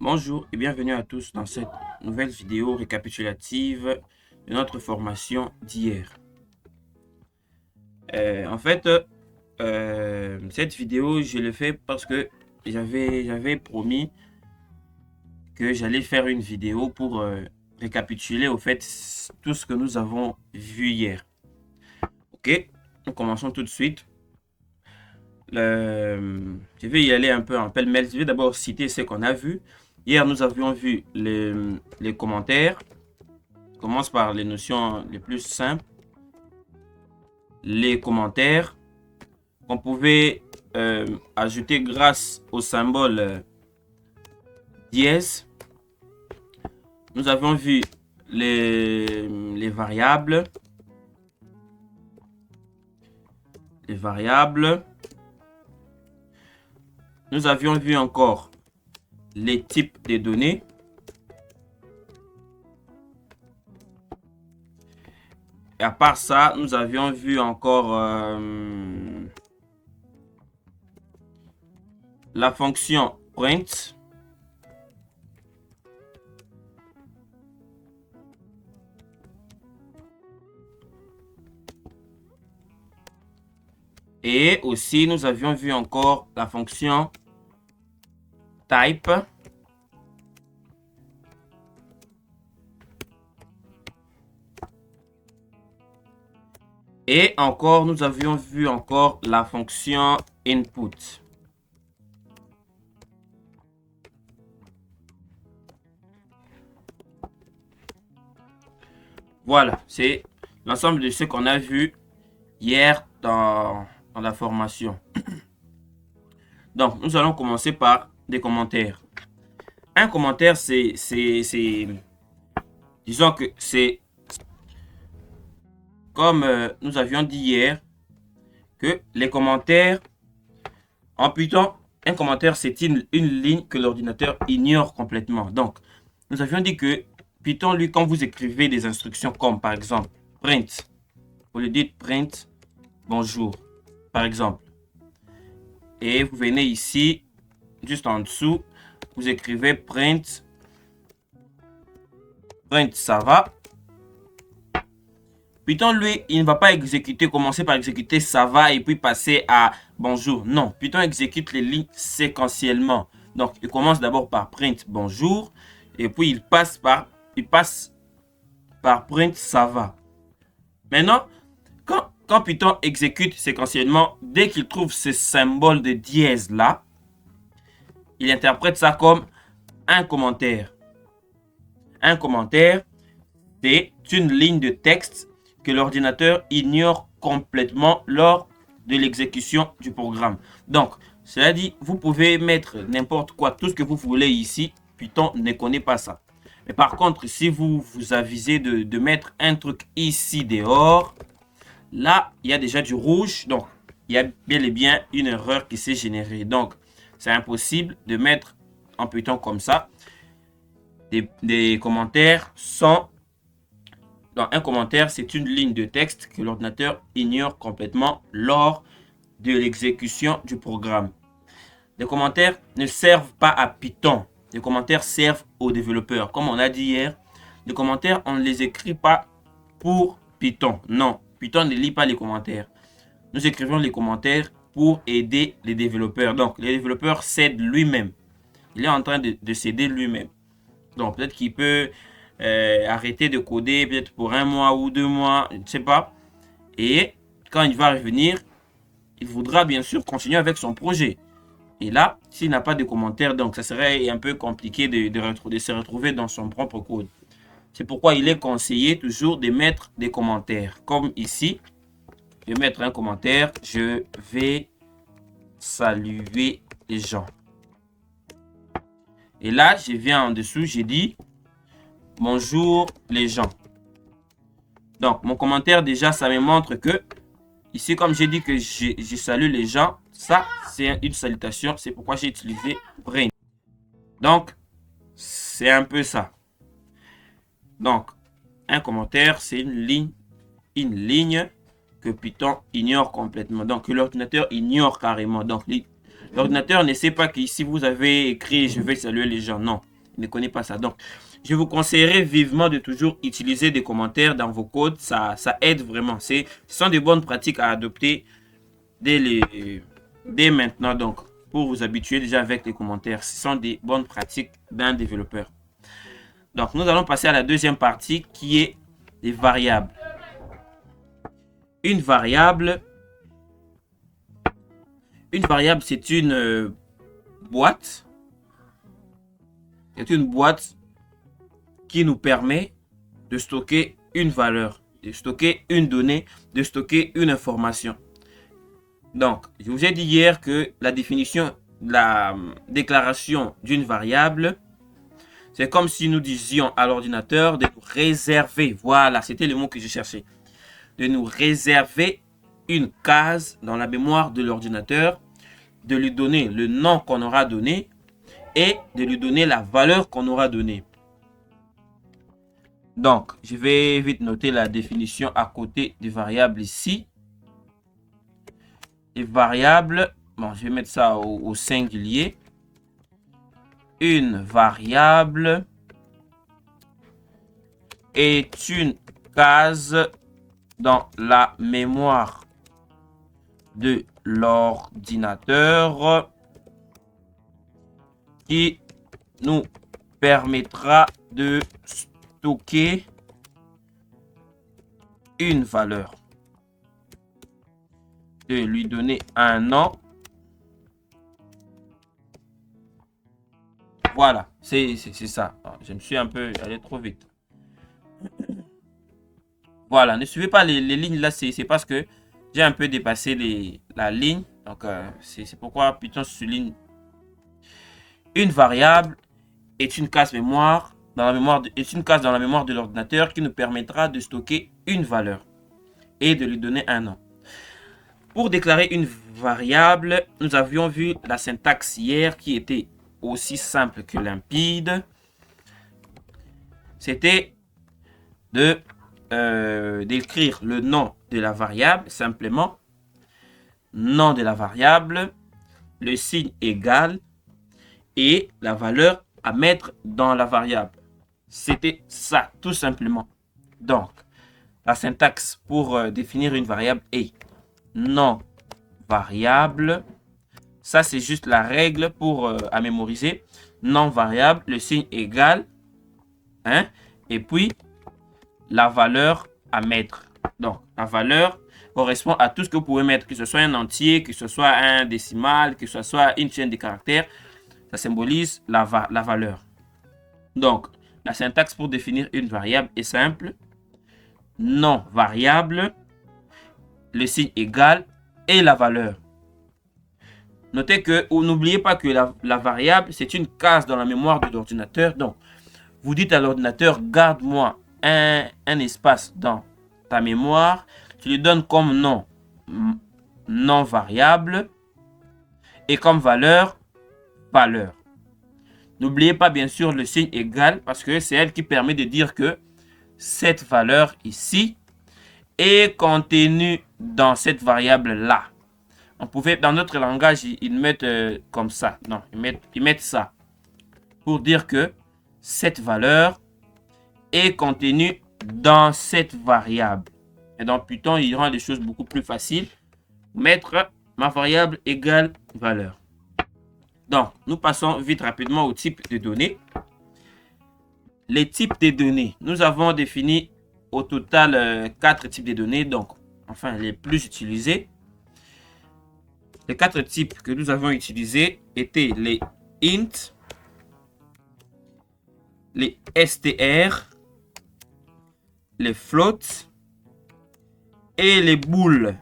Bonjour et bienvenue à tous dans cette nouvelle vidéo récapitulative de notre formation d'hier. Cette vidéo, je l'ai fait parce que j'avais promis que j'allais faire une vidéo pour récapituler au fait tout ce que nous avons vu hier. Ok, nous commençons tout de suite. Je vais y aller un peu en pêle-mêle. Je vais d'abord citer ce qu'on a vu. Hier, nous avions vu les commentaires. Je commence par les notions les plus simples. Les commentaires qu'on pouvait ajouter grâce au symbole dièse. Nous avons vu les variables. Les variables. Nous avions vu encore les types de données. Et à part ça, nous avions vu encore la fonction print. Et aussi, nous avions vu encore la fonction type. Et encore, nous avions vu encore la fonction input. Voilà, c'est l'ensemble de ce qu'on a vu hier dans la formation. Donc, nous allons commencer par des commentaires. Un commentaire, disons que c'est comme nous avions dit hier, que les commentaires en Python, un commentaire, c'est une ligne que l'ordinateur ignore complètement. Donc, nous avions dit que Python, lui, quand vous écrivez des instructions comme, par exemple, print, vous lui dites print, bonjour, par exemple. Et vous venez ici, juste en dessous, vous écrivez print, ça va. Python, lui, il ne va pas commencer par exécuter ça va et puis passer à bonjour. Non, Python exécute les lignes séquentiellement. Donc, il commence d'abord par print bonjour et puis il passe par print ça va. Maintenant, quand Python exécute séquentiellement, dès qu'il trouve ce symbole de dièse là, il interprète ça comme un commentaire. Un commentaire, c'est une ligne de texte que l'ordinateur ignore complètement lors de l'exécution du programme. Donc, cela dit, vous pouvez mettre n'importe quoi, tout ce que vous voulez ici, Python ne connaît pas ça. Mais par contre, si vous vous avisez de mettre un truc ici dehors, là, il y a déjà du rouge, donc il y a bel et bien une erreur qui s'est générée. Donc, c'est impossible de mettre en Python comme ça des commentaires sans... Donc, un commentaire, c'est une ligne de texte que l'ordinateur ignore complètement lors de l'exécution du programme. Les commentaires ne servent pas à Python. Les commentaires servent aux développeurs. Comme on a dit hier, les commentaires, on ne les écrit pas pour Python. Non, Python ne lit pas les commentaires. Nous écrivons les commentaires pour aider les développeurs. Donc, les développeurs s'aident lui-même. Il est en train de s'aider lui-même. Donc, peut-être qu'il peut arrêter de coder peut-être pour 1 mois ou 2 mois, je ne sais pas. Et quand il va revenir, il voudra bien sûr continuer avec son projet. Et là, s'il n'a pas de commentaires, donc ça serait un peu compliqué de se retrouver dans son propre code. C'est pourquoi il est conseillé toujours de mettre des commentaires. Comme ici, je vais mettre un commentaire. Je vais saluer les gens. Et là, je viens en dessous, j'ai dit bonjour les gens. Donc, mon commentaire déjà, ça me montre que ici, comme j'ai dit que je salue les gens, ça, c'est une salutation. C'est pourquoi j'ai utilisé print. Donc, c'est un peu ça. Donc, un commentaire, c'est une ligne que Python ignore complètement. Donc, que l'ordinateur ignore carrément. Donc, l'ordinateur ne sait pas qu'ici, vous avez écrit « Je vais saluer les gens ». Non. Il ne connaît pas ça. Donc, je vous conseillerais vivement de toujours utiliser des commentaires dans vos codes. Ça aide vraiment. Ce sont des bonnes pratiques à adopter dès maintenant. Donc, pour vous habituer déjà avec les commentaires, ce sont des bonnes pratiques d'un développeur. Donc, nous allons passer à la deuxième partie qui est les variables. Une variable, c'est une boîte. C'est une boîte qui nous permet de stocker une valeur, de stocker une donnée, de stocker une information. Donc, je vous ai dit hier que la définition, la déclaration d'une variable, c'est comme si nous disions à l'ordinateur de nous réserver, voilà, c'était le mot que je cherchais, de nous réserver une case dans la mémoire de l'ordinateur, de lui donner le nom qu'on aura donné et de lui donner la valeur qu'on aura donnée. Donc, je vais vite noter la définition à côté des variables ici. Les variables, bon, je vais mettre ça au singulier. Une variable est une case dans la mémoire de l'ordinateur qui nous permettra de stocker une valeur, de lui donner un nom. Voilà, c'est ça. Je me suis un peu allé trop vite. Voilà, ne suivez pas les lignes là, c'est parce que j'ai un peu dépassé la ligne. Donc, c'est pourquoi Python souligne. Une variable est une case mémoire dans la mémoire de l'ordinateur qui nous permettra de stocker une valeur et de lui donner un nom. Pour déclarer une variable, nous avions vu la syntaxe hier qui était aussi simple que limpide. C'était d'écrire le nom de la variable simplement, nom de la variable, le signe égal et la valeur à mettre dans la variable. C'était ça, tout simplement. Donc, la syntaxe pour définir une variable est nom variable. Ça, c'est juste la règle pour à mémoriser. Nom variable, le signe égal, hein, et puis la valeur à mettre. Donc, la valeur correspond à tout ce que vous pouvez mettre, que ce soit un entier, que ce soit un décimal, que ce soit une chaîne de caractères. Ça symbolise la valeur. Donc, la syntaxe pour définir une variable est simple. Nom variable, le signe égal et la valeur. Notez que, n'oubliez pas que la variable, c'est une case dans la mémoire de l'ordinateur. Donc, vous dites à l'ordinateur, garde-moi un espace dans ta mémoire. Tu lui donnes comme nom, nom variable et comme valeur, valeur. N'oubliez pas bien sûr le signe égal parce que c'est elle qui permet de dire que cette valeur ici est contenue dans cette variable-là. On pouvait, dans notre langage, ils mettent comme ça. Non, ils mettent ça pour dire que cette valeur est contenue dans cette variable. Et dans Python, il rend les choses beaucoup plus faciles. Mettre ma variable égale valeur. Donc, nous passons vite rapidement au type de données. Les types de données. Nous avons défini au total 4 types de données. Donc, enfin, les plus utilisés. Les 4 types que nous avons utilisés étaient les int, les str, les floats et les booles.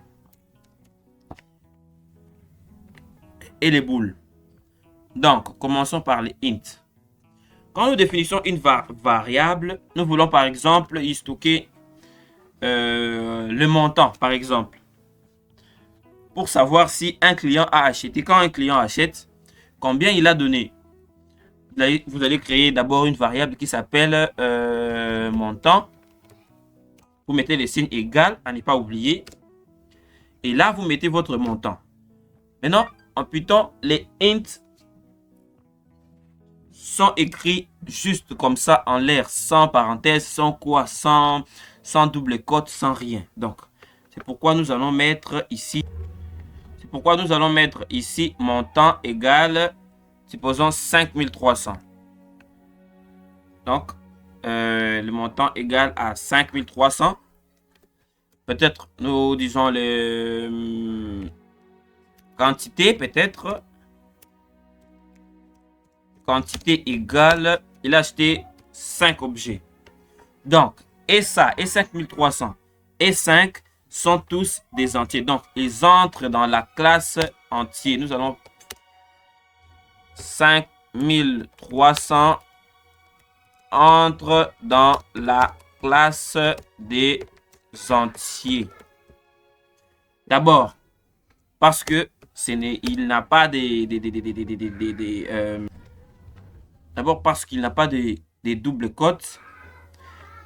Donc, commençons par les int. Quand nous définissons une variable, nous voulons par exemple y stocker le montant, par exemple. Pour savoir si un client a acheté. Quand un client achète, combien il a donné. Vous allez créer d'abord une variable qui s'appelle montant. Vous mettez les signes égal, à ne pas oublier. Et là, vous mettez votre montant. Maintenant, en Python, les int sont écrits juste comme ça en l'air, sans parenthèse, sans quoi, sans double cote, sans rien. Donc, c'est pourquoi nous allons mettre ici. C'est pourquoi nous allons mettre ici montant égal, supposons 5300. Donc, le montant égal à 5300. Peut-être, nous disons le quantité, peut-être. Quantité égale, il a acheté 5 objets. Donc, et ça, et 5300, et 5 sont tous des entiers. Donc, ils entrent dans la classe entier. Nous allons 5300 entre dans la classe des entiers. D'abord, parce que il n'a pas d'abord parce qu'il n'a pas des doubles cotes,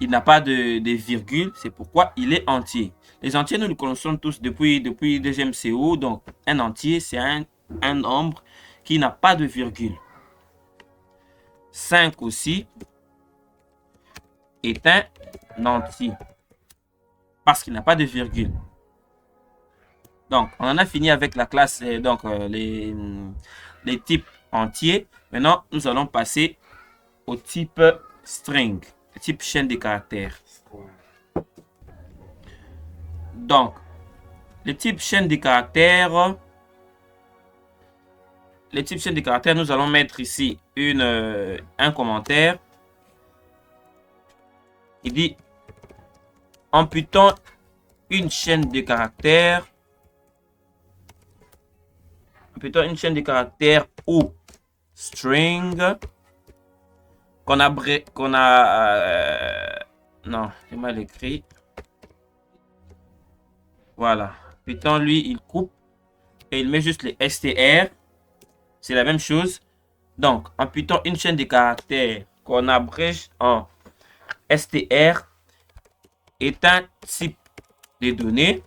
il n'a pas de virgule, c'est pourquoi il est entier. Les entiers, nous le connaissons tous depuis deuxième CO, donc un entier, c'est un nombre qui n'a pas de virgule. 5 aussi est un entier parce qu'il n'a pas de virgule. Donc, on en a fini avec la classe, donc les types entiers. Maintenant, nous allons passer au type string, le type chaîne de caractères. Donc, le type chaîne de caractères, nous allons mettre ici un commentaire. Il dit, imputons une chaîne de caractères. Plutôt une chaîne de caractères ou string non, j'ai mal écrit. Voilà. Python, lui, il coupe et il met juste les str. C'est la même chose. Donc, en Python, une chaîne de caractères qu'on abrège en str est un type de données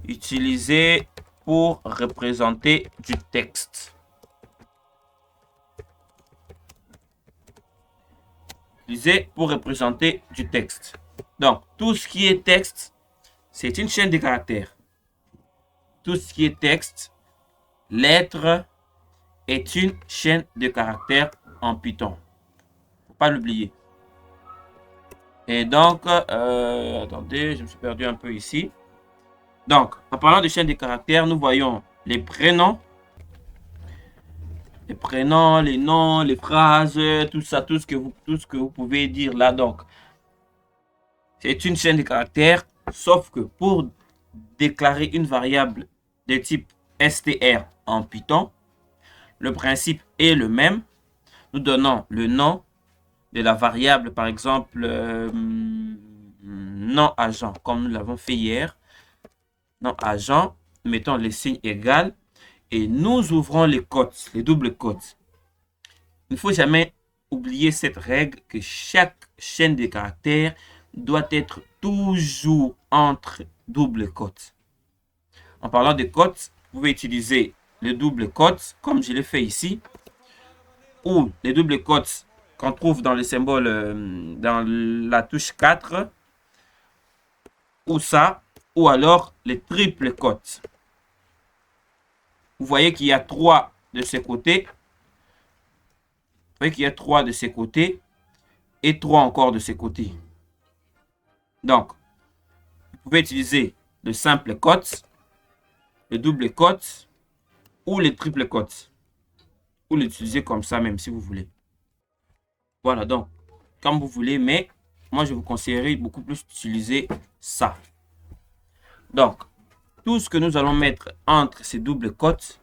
utilisé pour représenter du texte. Utilisé pour représenter du texte. Donc, tout ce qui est texte, c'est une chaîne de caractères. Tout ce qui est texte, lettres, est une chaîne de caractères en Python. Faut pas l'oublier. Et donc, attendez, je me suis perdu un peu ici. Donc, en parlant de chaîne de caractères, nous voyons les prénoms, les noms, les phrases, tout ça, tout ce que vous pouvez dire là. Donc, c'est une chaîne de caractères, sauf que pour déclarer une variable de type str en Python, le principe est le même. Nous donnons le nom de la variable, par exemple, nom agent, comme nous l'avons fait hier. Nom agent, mettons les signes égal et nous ouvrons les cotes, les doubles cotes. Il ne faut jamais oublier cette règle que chaque chaîne de caractères doit être toujours entre doubles cotes. En parlant de cotes, vous pouvez utiliser le double cotes comme je l'ai fait ici, ou les doubles cotes qu'on trouve dans le symbole, dans la touche 4, ou ça, ou alors les triples cotes. Vous voyez qu'il y a 3 de ce côté. Vous voyez qu'il y a 3 de ces côtés et 3 encore de ces côtés. Donc, vous pouvez utiliser le simple cote, le double cote ou les triples cotes. Ou l'utiliser comme ça même si vous voulez. Voilà, donc, comme vous voulez, mais moi je vous conseillerais beaucoup plus d'utiliser ça. Donc, tout ce que nous allons mettre entre ces doubles cotes,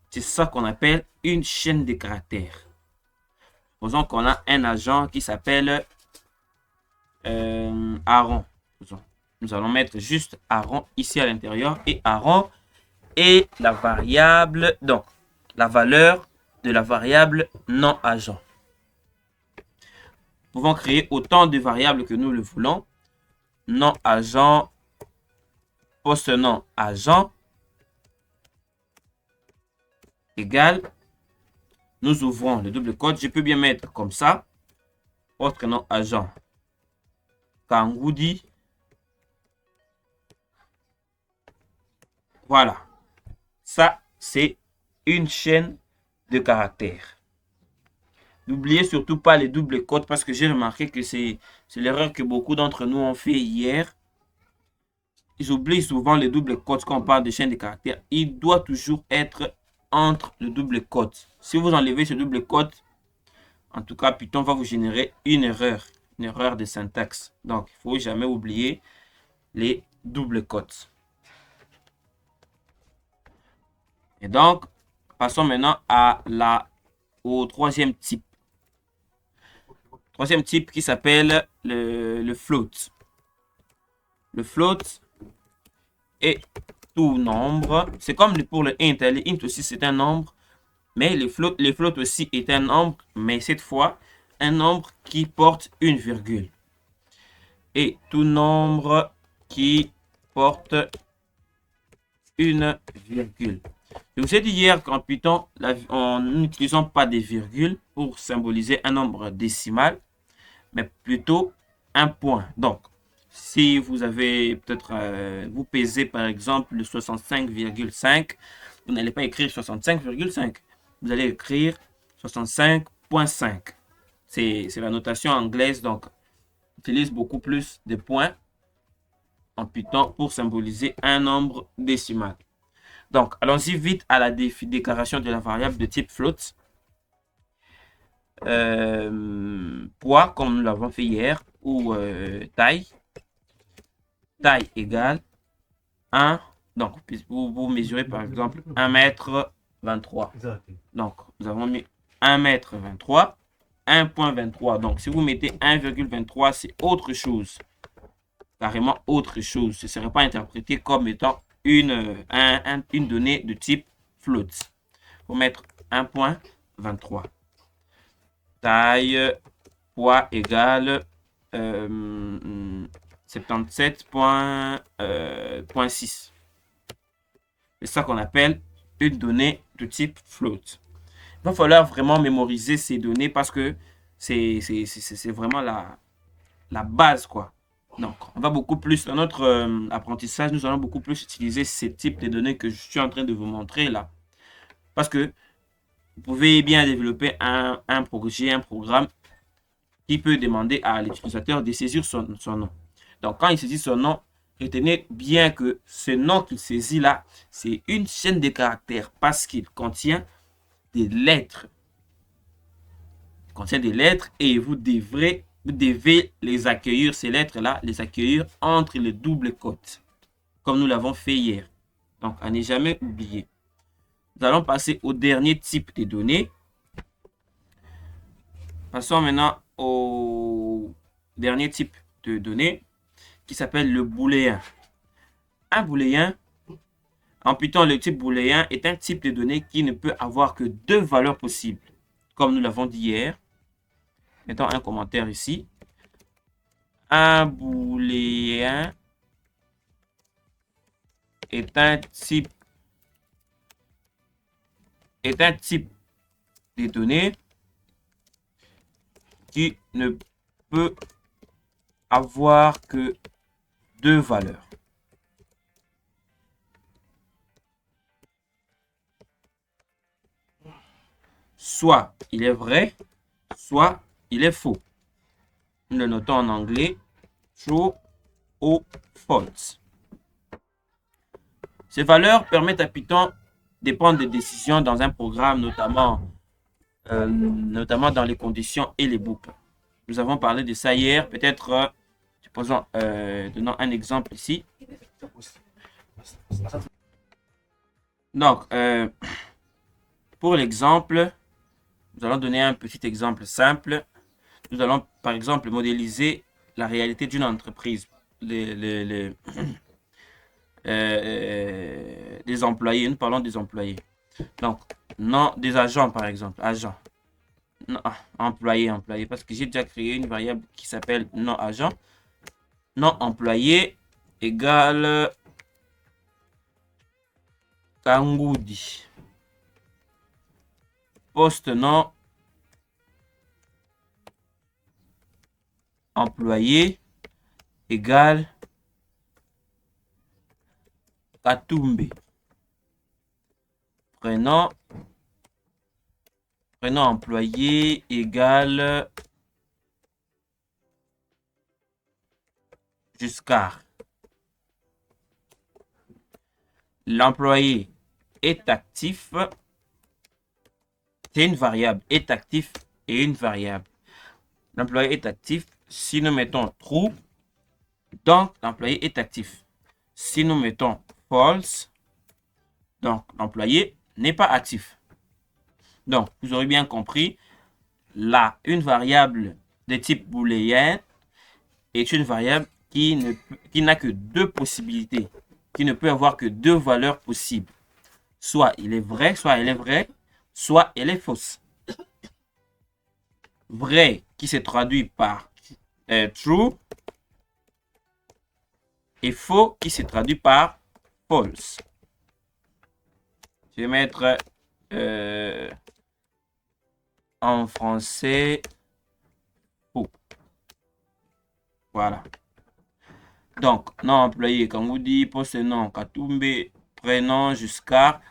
c'est ça qu'on appelle une chaîne de caractères. Supposons qu'on a un agent qui s'appelle Aaron. Nous allons mettre juste Aaron ici à l'intérieur et Aaron est la variable, donc la valeur de la variable non agent. Nous pouvons créer autant de variables que nous le voulons. Non agent, poste non agent. égale, nous ouvrons le double quote. Je peux bien mettre comme ça, autre nom agent, Kangoudi. Voilà. Ça, c'est une chaîne de caractères. N'oubliez surtout pas les doubles quotes parce que j'ai remarqué que c'est l'erreur que beaucoup d'entre nous ont fait hier. Ils oublient souvent les doubles quotes quand on parle de chaîne de caractères. Il doit toujours être entre le double quote. Si vous enlevez ce double quote, en tout cas, Python va vous générer une erreur de syntaxe. Donc, il ne faut jamais oublier les doubles quotes. Et donc, passons maintenant au troisième type. Troisième type qui s'appelle le float. Le float est tout nombre. C'est comme pour le int. Le int aussi, c'est un nombre. Mais le float aussi est un nombre. Mais cette fois, un nombre qui porte une virgule. Et tout nombre qui porte une virgule. Je vous ai dit hier qu'en Python, on n'utilisons pas des virgules pour symboliser un nombre décimal, mais plutôt un point. Donc, si vous avez peut-être, vous pesez par exemple le 65,5, vous n'allez pas écrire 65,5. Vous allez écrire 65,5. C'est la notation anglaise, donc utilise beaucoup plus de points en Python pour symboliser un nombre décimal. Donc, allons-y vite à la déclaration de la variable de type float. Poids, comme nous l'avons fait hier, ou taille. Taille égale 1. Donc, vous mesurez par exemple 1,23 m. Donc, nous avons mis 1,23 m, 1,23. Donc, si vous mettez 1,23, c'est autre chose. Carrément autre chose. Ce ne serait pas interprété comme étant une donnée de type float. Il faut mettre 1,23. Taille, poids égale 77,6. C'est ça qu'on appelle une donnée de type float. Il va falloir vraiment mémoriser ces données parce que c'est vraiment la base, quoi. Donc, on va beaucoup plus, dans notre apprentissage, nous allons beaucoup plus utiliser ces types de données que je suis en train de vous montrer là. Parce que vous pouvez bien développer un projet, un programme qui peut demander à l'utilisateur de saisir son nom. Donc, quand il saisit son nom, retenez bien que ce nom qu'il saisit là, c'est une chaîne de caractères parce qu'il contient des lettres. Il contient des lettres et vous devez les accueillir, ces lettres-là, les accueillir entre les doubles quotes, comme nous l'avons fait hier. Donc, à ne jamais oublier. Nous allons passer au dernier type de données. Passons maintenant au dernier type de données qui s'appelle le booléen. Un booléen, en Python, le type booléen est un type de données qui ne peut avoir que deux valeurs possibles, comme nous l'avons dit hier. Mettons un commentaire ici. Un booléen est un type de données qui ne peut avoir que deux valeurs. Soit il est vrai, soit il est faux. Nous le notons en anglais, true ou false. Ces valeurs permettent à Python de prendre des décisions dans un programme, notamment dans les conditions et les boucles. Nous avons parlé de ça hier. Peut-être, donnons un exemple ici. Donc, pour l'exemple, nous allons donner un petit exemple simple. Nous allons, par exemple, modéliser la réalité d'une entreprise. Les employés, nous parlons des employés. Donc, non, des agents, par exemple. Agents. Non, employé, parce que j'ai déjà créé une variable qui s'appelle non agent. Non employé égale Kangoudi. poste nom employé égale Katumbi. Prénom employé égale Giscard. L'employé est actif. C'est une variable. Est actif et une variable. L'employé est actif. Si nous mettons true, donc l'employé est actif. Si nous mettons false, donc l'employé n'est pas actif. Donc, vous aurez bien compris, là, une variable de type booléen est une variable qui n'a que deux possibilités, qui ne peut avoir que deux valeurs possibles. Soit il est vrai, soit elle est vraie, soit elle est fausse. Vrai qui se traduit par true et faux qui se traduit par false. Je vais mettre en français faux. Voilà. Donc, nom employé, comme vous dit, poste nom Katumbi, prénom Giscard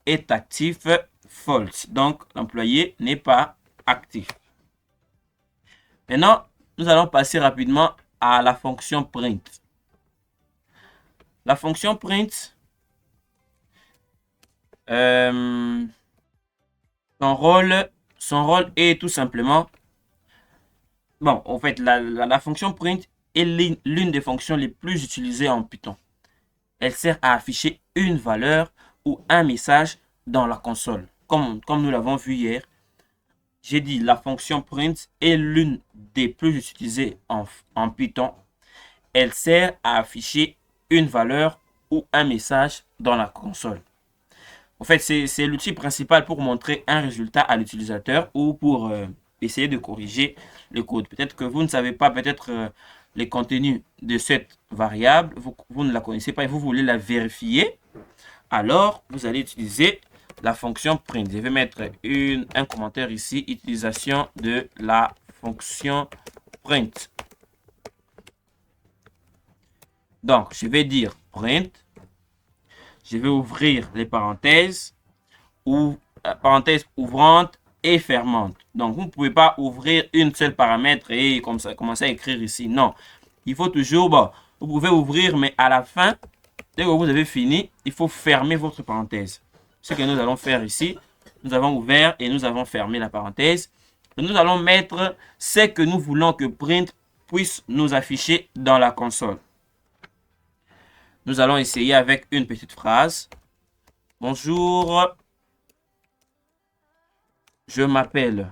est actif, false. Donc, l'employé n'est pas actif. Maintenant, nous allons passer rapidement à la fonction print. La fonction print, son rôle est tout simplement, bon, en fait, la fonction print est l'une des fonctions les plus utilisées en Python. Elle sert à afficher une valeur ou un message dans la console. Comme nous l'avons vu hier, j'ai dit la fonction print est l'une des plus utilisées en Python. Elle sert à afficher une valeur ou un message dans la console. En fait, c'est l'outil principal pour montrer un résultat à l'utilisateur ou pour essayer de corriger le code. Peut-être que vous ne savez pas peut-être les contenus de cette variable, vous ne la connaissez pas et vous voulez la vérifier. Alors, vous allez utiliser la fonction print. Je vais mettre un commentaire ici, utilisation de la fonction print. Donc, je vais dire print. Je vais ouvrir les parenthèses, parenthèses ouvrantes et fermantes. Donc, vous ne pouvez pas ouvrir une seule paramètre et comme ça, commencer à écrire ici. Non, il faut toujours, bon, vous pouvez ouvrir, mais à la fin, dès que vous avez fini, il faut fermer votre parenthèse. Ce que nous allons faire ici, nous avons ouvert et nous avons fermé la parenthèse. Et nous allons mettre ce que nous voulons que print puisse nous afficher dans la console. Nous allons essayer avec une petite phrase. Bonjour, je m'appelle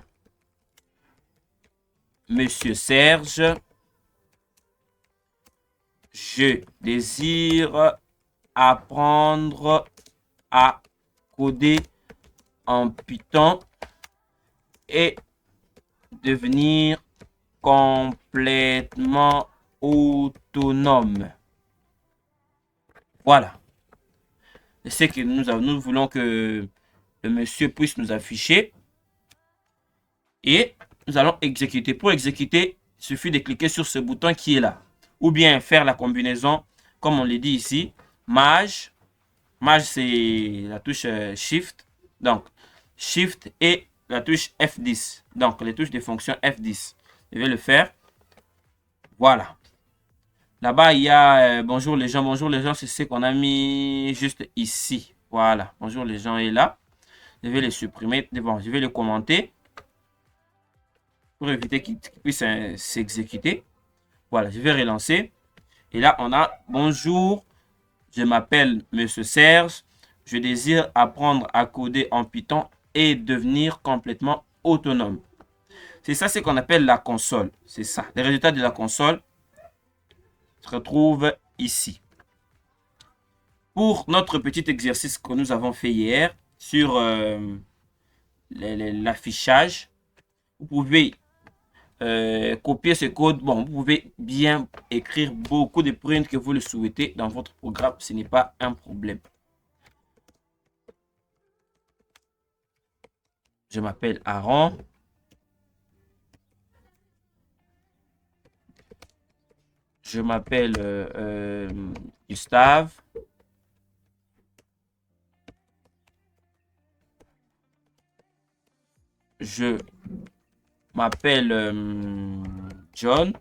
Monsieur Serge. Je désire apprendre à coder en Python et devenir complètement autonome. Voilà. C'est que nous voulons que le monsieur puisse nous afficher. Et nous allons exécuter. Pour exécuter, il suffit de cliquer sur ce bouton qui est là. Ou bien faire la combinaison, comme on l'a dit ici, Maj. Maj, c'est la touche Shift. Donc, Shift et la touche F10. Donc, les touches de fonction F10. Je vais le faire. Voilà. Là-bas, il y a bonjour les gens. Bonjour les gens, c'est ce qu'on a mis juste ici. Voilà. Bonjour les gens est là. Je vais les supprimer. Bon, je vais le commenter pour éviter qu'il puisse s'exécuter. Voilà, je vais relancer. Et là, on a bonjour, je m'appelle Monsieur Serge. Je désire apprendre à coder en Python et devenir complètement autonome. C'est ça ce qu'on appelle la console. C'est ça. Les résultats de la console se retrouvent ici. Pour notre petit exercice que nous avons fait hier sur l'affichage, vous pouvez copier ce code. Bon, vous pouvez bien écrire beaucoup de prints que vous le souhaitez dans votre programme. Ce n'est pas un problème. Je m'appelle Aaron. Je m'appelle Gustave. Je m'appelle John.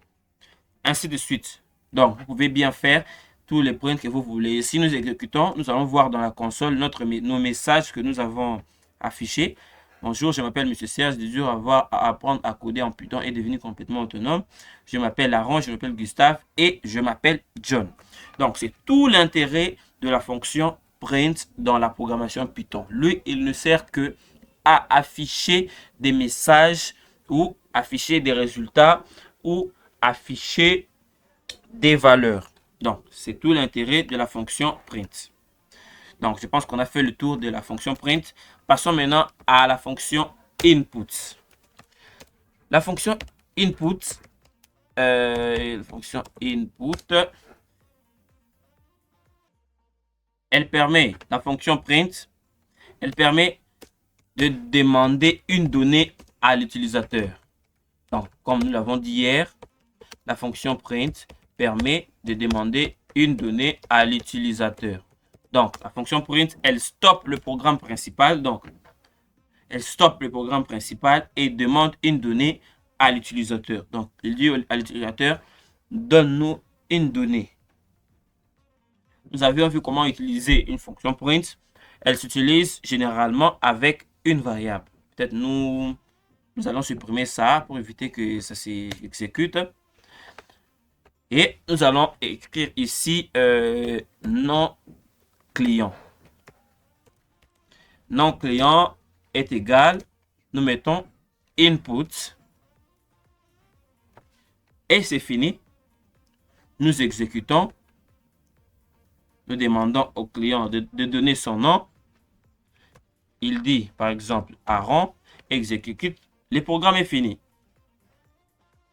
Ainsi de suite. Donc, vous pouvez bien faire tous les prints que vous voulez. Si nous exécutons, nous allons voir dans la console nos messages que nous avons affichés. Bonjour, je m'appelle Monsieur Serge, désire avoir à apprendre à coder en Python et devenir complètement autonome. Je m'appelle Aaron, je m'appelle Gustave et je m'appelle John. Donc, c'est tout l'intérêt de la fonction print dans la programmation Python. Lui, il ne sert que à afficher des messages ou afficher des résultats ou afficher des valeurs. Donc, c'est tout l'intérêt de la fonction print. Donc, je pense qu'on a fait le tour de la fonction print. Passons maintenant à la fonction input. La fonction input, elle permet, la fonction print, elle permet de demander une donnée à l'utilisateur. Donc, comme nous l'avons dit hier, la fonction print permet de demander une donnée à l'utilisateur. Donc, la fonction print, elle stoppe le programme principal. Donc, elle stoppe le programme principal et demande une donnée à l'utilisateur. Donc, il dit à l'utilisateur, donne-nous une donnée. Nous avions vu comment utiliser une fonction print. Elle s'utilise généralement avec une variable. Peut-être nous allons supprimer ça pour éviter que ça s'exécute. Et nous allons écrire ici nom client. Nom client est égal, nous mettons input et c'est fini. Nous exécutons. Nous demandons au client de donner son nom. Il dit par exemple Aaron, exécute, le programme est fini.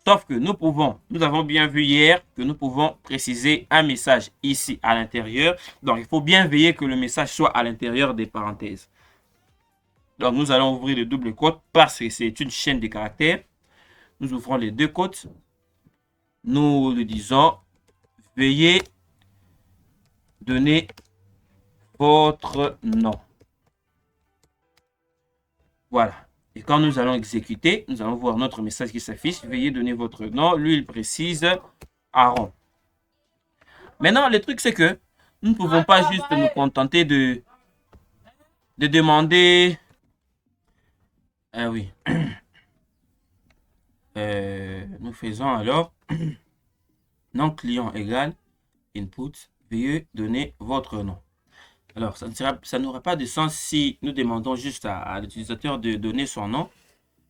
Sauf que nous avons bien vu hier que nous pouvons préciser un message ici à l'intérieur. Donc, il faut bien veiller que le message soit à l'intérieur des parenthèses. Donc, nous allons ouvrir le double quote parce que c'est une chaîne de caractères. Nous ouvrons les deux quotes. Nous le disons, veuillez donner votre nom. Voilà. Et quand nous allons exécuter, nous allons voir notre message qui s'affiche. Veuillez donner votre nom. Lui, il précise Aaron. Maintenant, le truc, c'est que nous ne pouvons pas juste nous contenter de demander... Ah oui. Nous faisons alors nom client égale input. Veuillez donner votre nom. Alors, ça n'aura pas de sens si nous demandons juste à l'utilisateur de donner son nom,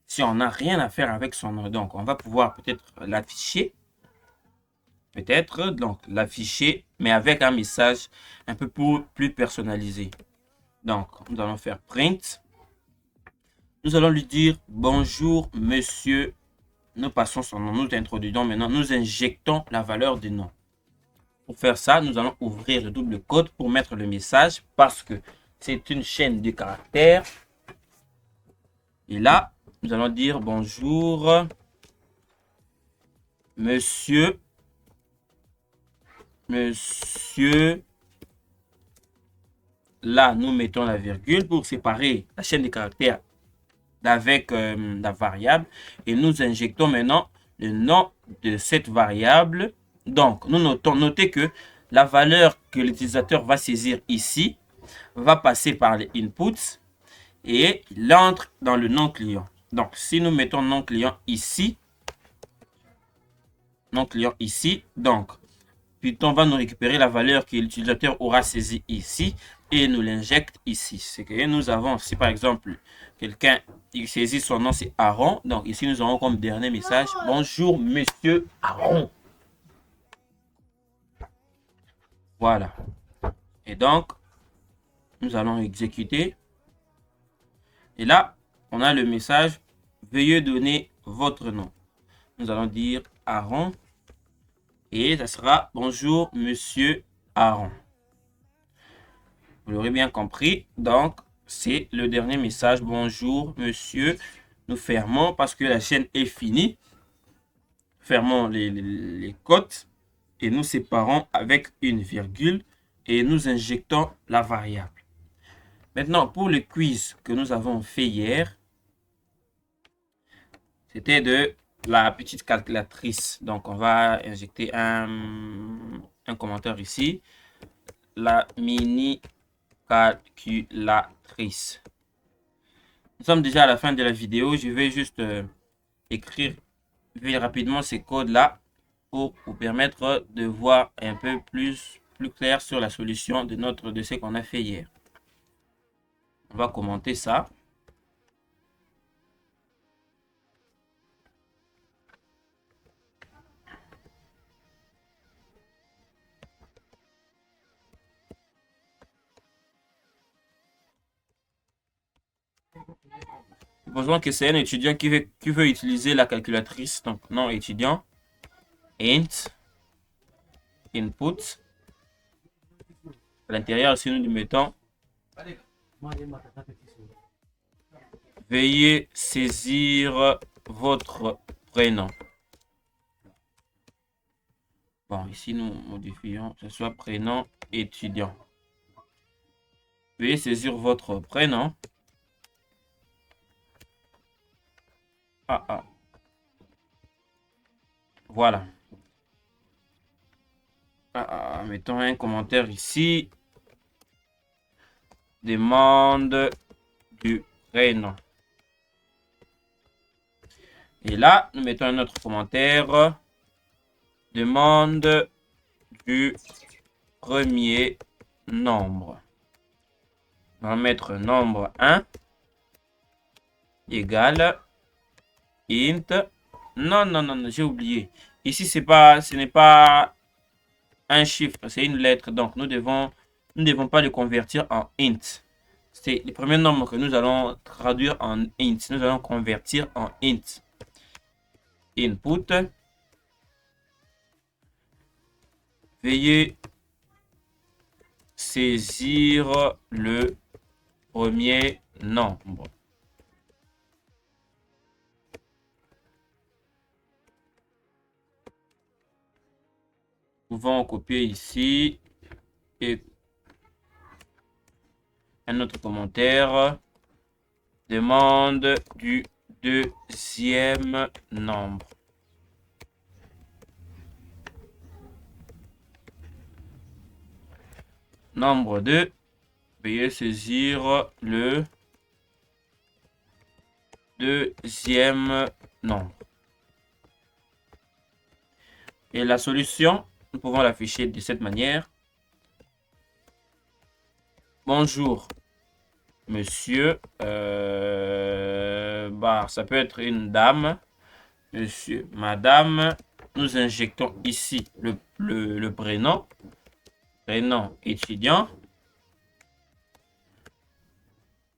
si on n'a rien à faire avec son nom. Donc, on va pouvoir peut-être l'afficher. Peut-être, donc, l'afficher, mais avec un message un peu plus personnalisé. Donc, nous allons faire print. Nous allons lui dire bonjour, monsieur. Nous passons son nom, nous introduisons maintenant, nous injectons la valeur du nom. Pour faire ça, nous allons ouvrir le double code pour mettre le message parce que c'est une chaîne de caractères. Et là, nous allons dire bonjour, monsieur. Là, nous mettons la virgule pour séparer la chaîne de caractères avec la variable. Et nous injectons maintenant le nom de cette variable. Donc, notez que la valeur que l'utilisateur va saisir ici va passer par les inputs et il entre dans le nom client. Donc, si nous mettons nom client ici, donc, Python va nous récupérer la valeur que l'utilisateur aura saisie ici et nous l'injecte ici. C'est que nous avons, si par exemple, quelqu'un il saisit son nom, c'est Aaron. Donc, ici, nous aurons comme dernier message, bonjour, monsieur Aaron. Voilà. Et donc, nous allons exécuter. Et là, on a le message, veuillez donner votre nom. Nous allons dire Aaron. Et ça sera bonjour, monsieur Aaron. Vous l'aurez bien compris. Donc, c'est le dernier message. Bonjour, monsieur. Nous fermons parce que la chaîne est finie. Fermons les côtes et nous séparons avec une virgule et nous injectons la variable. Maintenant, pour le quiz que nous avons fait hier, c'était de la petite calculatrice. Donc, on va injecter un commentaire ici. La mini calculatrice. Nous sommes déjà à la fin de la vidéo. Je vais juste écrire rapidement ces codes-là pour vous permettre de voir un peu plus clair sur la solution de ce qu'on a fait hier. On va commenter ça. Supposons que c'est un étudiant qui veut utiliser la calculatrice. Donc, non étudiant. Int. Input. À l'intérieur, si nous lui mettons veuillez saisir votre prénom. Bon, ici, nous modifions, que ce soit prénom étudiant. Veuillez saisir votre prénom. Voilà. Mettons un commentaire ici. Demande du prénom. Et là, nous mettons un autre commentaire. Demande du premier nombre. On va mettre nombre 1 égale int. Non, j'ai oublié. Ici, ce n'est pas un chiffre, c'est une lettre. Donc, nous ne devons pas le convertir en int. C'est le premier nombre que nous allons traduire en int. Nous allons convertir en int. Input. Veuillez saisir le premier nombre. Nous pouvons copier ici et un autre commentaire. Demande du deuxième nombre. Nombre 2. Veuillez saisir le deuxième nombre. Et la solution, nous pouvons l'afficher de cette manière. Bonjour, monsieur. Ça peut être une dame. Monsieur, madame. Nous injectons ici le prénom. Prénom étudiant.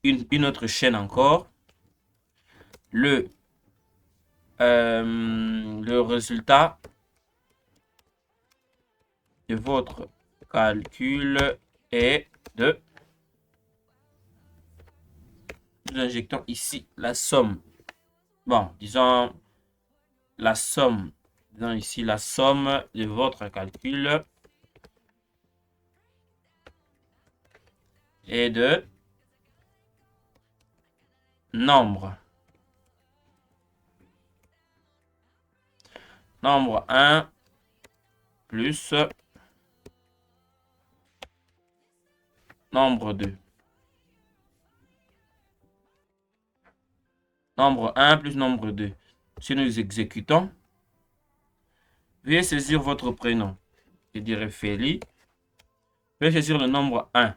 Une autre chaîne encore. Le résultat de votre calcul est de... Nous injectons ici la somme. Bon, disons la somme. Disons ici la somme de votre calcul est de nombre. Nombre 1 plus nombre 2. Nombre 1 plus nombre 2. Si nous exécutons, veuillez saisir votre prénom. Je dirais Feli. Veuillez saisir le nombre 1.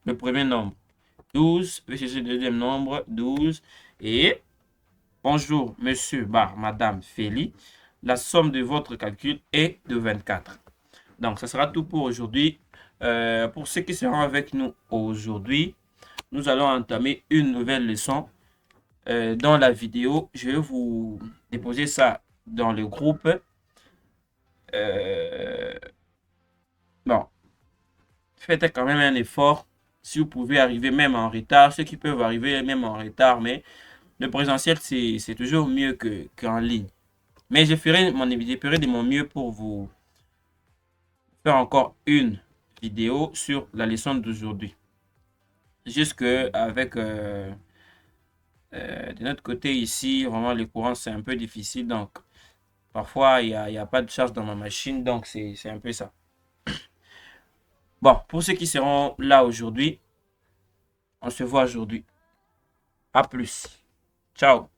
Le premier nombre. 12. Veuillez saisir le deuxième nombre. 12. Et bonjour, monsieur, madame Feli. La somme de votre calcul est de 24. Donc, ce sera tout pour aujourd'hui. Pour ceux qui seront avec nous aujourd'hui, nous allons entamer une nouvelle leçon. Dans la vidéo, je vais vous déposer ça dans le groupe. Bon, faites quand même un effort. si vous pouvez arriver même en retard, ceux qui peuvent arriver même en retard, mais le présentiel, c'est toujours mieux qu'en ligne. Mais je ferai de mon mieux pour vous faire encore une vidéo sur la leçon d'aujourd'hui. Jusque avec de notre côté ici, vraiment les courants c'est un peu difficile. Donc parfois il y a pas de charge dans ma machine. Donc c'est un peu ça. Bon, pour ceux qui seront là aujourd'hui, on se voit aujourd'hui. À plus. Ciao.